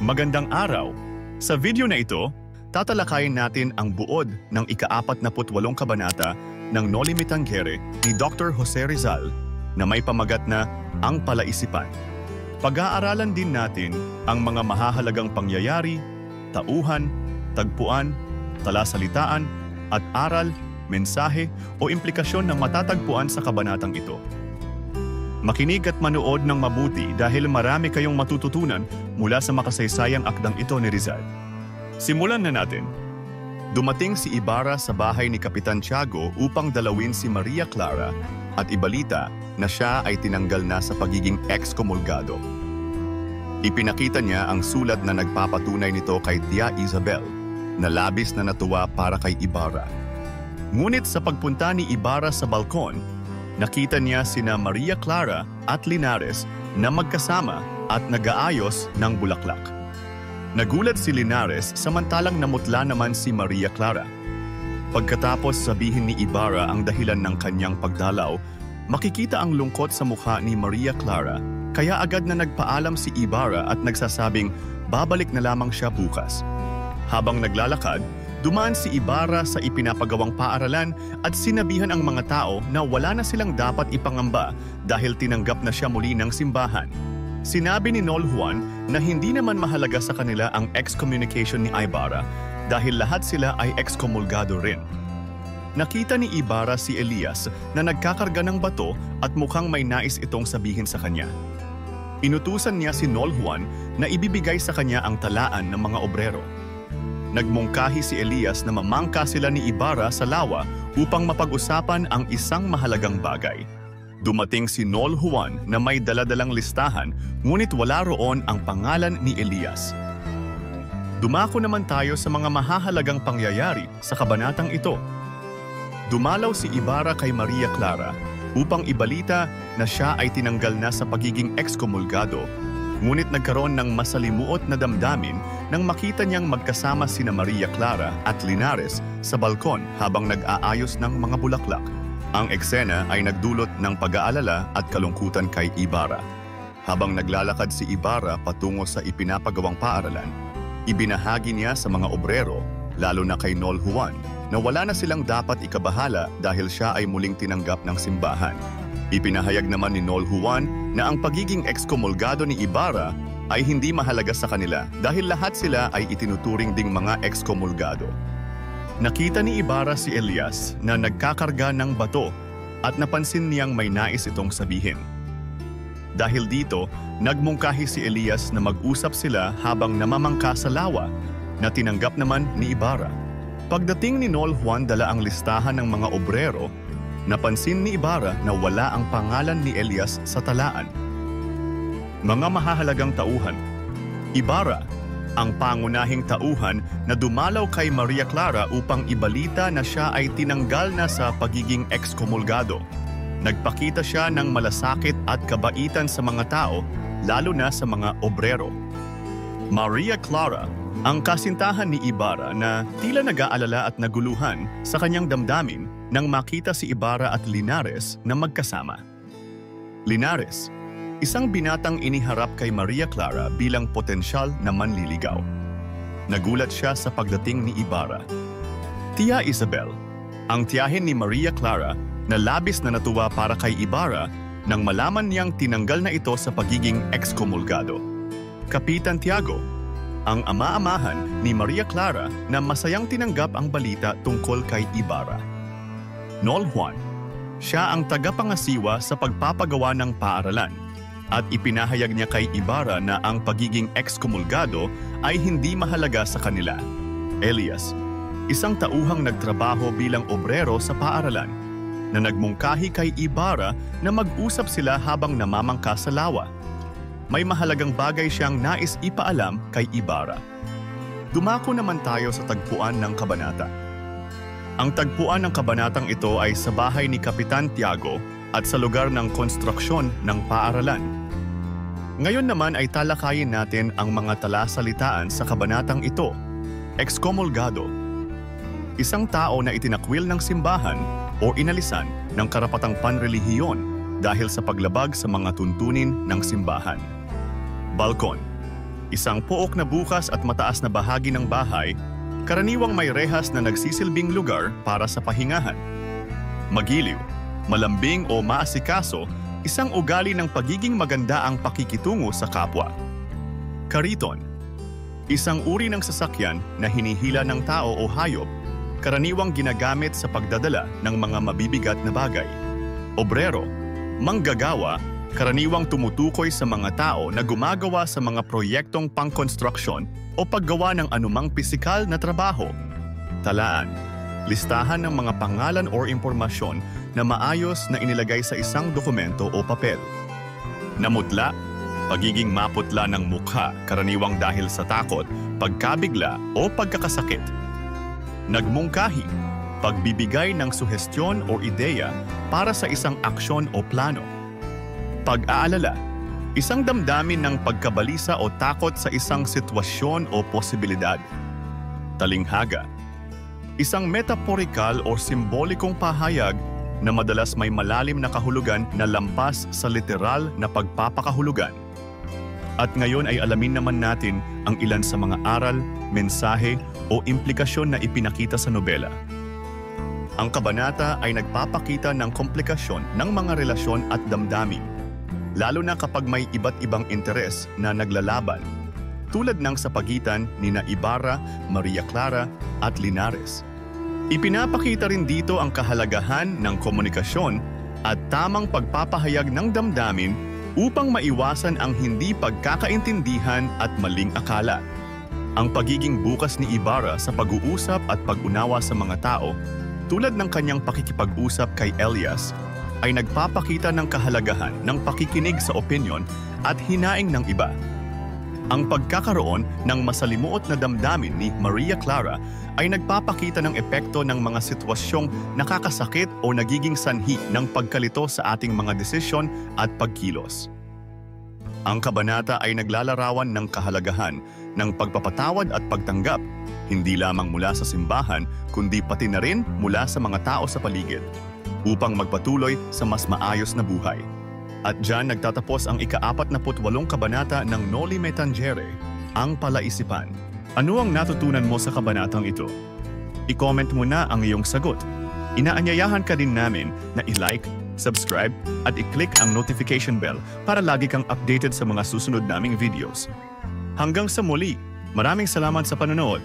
Magandang araw! Sa video na ito, tatalakayin natin ang buod ng ika-48 kabanata ng Noli Me Tangere ni Dr. Jose Rizal na may pamagat na Ang Palaisipan. Pag-aaralan din natin ang mga mahahalagang pangyayari, tauhan, tagpuan, talasalitaan, at aral, mensahe o implikasyon na matatagpuan sa kabanatang ito. Makinig at manood ng mabuti dahil marami kayong matututunan mula sa makasaysayang akdang ito ni Rizal. Simulan na natin. Dumating si Ibarra sa bahay ni Kapitan Tiago upang dalawin si Maria Clara at ibalita na siya ay tinanggal na sa pagiging ex-komulgado. Ipinakita niya ang sulat na nagpapatunay nito kay Tia Isabel na labis na natuwa para kay Ibarra. Ngunit sa pagpunta ni Ibarra sa balkon, nakita niya sina Maria Clara at Linares na magkasama at nag-aayos ng bulaklak. Nagulat si Linares samantalang namutla naman si Maria Clara. Pagkatapos sabihin ni Ibarra ang dahilan ng kanyang pagdalaw, makikita ang lungkot sa mukha ni Maria Clara kaya agad na nagpaalam si Ibarra at nagsasabing babalik na lamang siya bukas. Habang naglalakad, dumaan si Ibarra sa ipinapagawang paaralan at sinabihan ang mga tao na wala na silang dapat ipangamba dahil tinanggap na siya muli ng simbahan. Sinabi ni Nol Juan na hindi naman mahalaga sa kanila ang excommunication ni Ibarra dahil lahat sila ay excomulgado rin. Nakita ni Ibarra si Elias na nagkakarga ng bato at mukhang may nais itong sabihin sa kanya. Inutusan niya si Nol Juan na ibibigay sa kanya ang talaan ng mga obrero. Nagmungkahi si Elias na mamangka sila ni Ibarra sa lawa upang mapag-usapan ang isang mahalagang bagay. Dumating si Nol Juan na may daladalang listahan ngunit wala roon ang pangalan ni Elias. Dumako naman tayo sa mga mahahalagang pangyayari sa kabanatang ito. Dumalaw si Ibarra kay Maria Clara upang ibalita na siya ay tinanggal na sa pagiging ex-komulgado. Ngunit nagkaroon ng masalimuot na damdamin nang makita niyang magkasama sina Maria Clara at Linares sa balkon habang nag-aayos ng mga bulaklak. Ang eksena ay nagdulot ng pag-aalala at kalungkutan kay Ibarra. Habang naglalakad si Ibarra patungo sa ipinapagawang paaralan, ibinahagi niya sa mga obrero, lalo na kay Nol Juan, na wala na silang dapat ikabahala dahil siya ay muling tinanggap ng simbahan. Ipinahayag naman ni Nol Juan na ang pagiging ex-komulgado ni Ibarra ay hindi mahalaga sa kanila dahil lahat sila ay itinuturing ding mga ex-komulgado. Nakita ni Ibarra si Elias na nagkakarga ng bato at napansin niyang may nais itong sabihin. Dahil dito, nagmungkahi si Elias na mag-usap sila habang namamangka sa lawa na tinanggap naman ni Ibarra. Pagdating ni Nol Juan dala ang listahan ng mga obrero, napansin ni Ibarra na wala ang pangalan ni Elias sa talaan. Mga mahahalagang tauhan. Ibarra, ang pangunahing tauhan na dumalaw kay Maria Clara upang ibalita na siya ay tinanggal na sa pagiging ex-komulgado. Nagpakita siya ng malasakit at kabaitan sa mga tao, lalo na sa mga obrero. Maria Clara, ang kasintahan ni Ibarra na tila nag-aalala at naguluhan sa kanyang damdamin nang makita si Ibarra at Linares na magkasama. Linares, isang binatang iniharap kay Maria Clara bilang potensyal na manliligaw. Nagulat siya sa pagdating ni Ibarra. Tia Isabel, ang tiyahin ni Maria Clara na labis na natuwa para kay Ibarra nang malaman niyang tinanggal na ito sa pagiging ex-komulgado. Kapitan Tiago, ang ama-amahan ni Maria Clara na masayang tinanggap ang balita tungkol kay Ibarra. Nol Juan, siya ang tagapangasiwa sa pagpapagawa ng paaralan at ipinahayag niya kay Ibarra na ang pagiging ex-komulgado ay hindi mahalaga sa kanila. Elias, isang tauhang nagtrabaho bilang obrero sa paaralan na nagmungkahi kay Ibarra na mag-usap sila habang namamangka sa lawa. May mahalagang bagay siyang nais ipaalam kay Ibarra. Dumako naman tayo sa tagpuan ng kabanata. Ang tagpuan ng kabanatang ito ay sa bahay ni Kapitan Tiago at sa lugar ng konstruksyon ng paaralan. Ngayon naman ay talakayin natin ang mga talasalitaan sa kabanatang ito. Ex-komulgado, isang tao na itinakwil ng simbahan o inalisan ng karapatang panrelihiyon dahil sa paglabag sa mga tuntunin ng simbahan. Balkon, Isang pook na bukas at mataas na bahagi ng bahay, karaniwang may rehas na nagsisilbing lugar para sa pahingahan. Magiliw, malambing o maasikaso, isang ugali ng pagiging maganda ang pakikitungo sa kapwa. Kariton, isang uri ng sasakyan na hinihila ng tao o hayop, karaniwang ginagamit sa pagdadala ng mga mabibigat na bagay. Obrero, manggagawa, karaniwang tumutukoy sa mga tao na gumagawa sa mga proyektong pangkonstruksyon o paggawa ng anumang pisikal na trabaho. Talaan, listahan ng mga pangalan o impormasyon na maayos na inilagay sa isang dokumento o papel. Namutla, pagiging maputla ng mukha karaniwang dahil sa takot, pagkabigla o pagkakasakit. Nagmungkahi, pagbibigay ng suhestyon o ideya para sa isang aksyon o plano. Pag-aalala, isang damdamin ng pagkabalisa o takot sa isang sitwasyon o posibilidad. Talinghaga, isang metaporikal o simbolikong pahayag na madalas may malalim na kahulugan na lampas sa literal na pagpapakahulugan. At ngayon ay alamin naman natin ang ilan sa mga aral, mensahe o implikasyon na ipinakita sa nobela. Ang kabanata ay nagpapakita ng komplikasyon ng mga relasyon at damdamin, lalo na kapag may iba't ibang interes na naglalaban, tulad ng sa pagitan nina Ibarra, Maria Clara at Linares. Ipinapakita rin dito ang kahalagahan ng komunikasyon at tamang pagpapahayag ng damdamin upang maiwasan ang hindi pagkakaintindihan at maling akala. Ang pagiging bukas ni Ibarra sa pag-uusap at pag-unawa sa mga tao, tulad ng kanyang pakikipag-usap kay Elias, ay nagpapakita ng kahalagahan ng pakikinig sa opinyon at hinaing ng iba. Ang pagkakaroon ng masalimuot na damdamin ni Maria Clara ay nagpapakita ng epekto ng mga sitwasyong nakakasakit o nagiging sanhi ng pagkalito sa ating mga desisyon at pagkilos. Ang kabanata ay naglalarawan ng kahalagahan ng pagpapatawad at pagtanggap, hindi lamang mula sa simbahan kundi pati na rin mula sa mga tao sa paligid, upang magpatuloy sa mas maayos na buhay. At diyan nagtatapos ang ika-48 kabanata ng Noli Me Tangere, ang palaisipan. Ano ang natutunan mo sa kabanatang ito? I-comment mo na ang iyong sagot. Inaanyayahan ka din namin na i-like, subscribe at i-click ang notification bell para lagi kang updated sa mga susunod naming videos. Hanggang sa muli, maraming salamat sa panonood.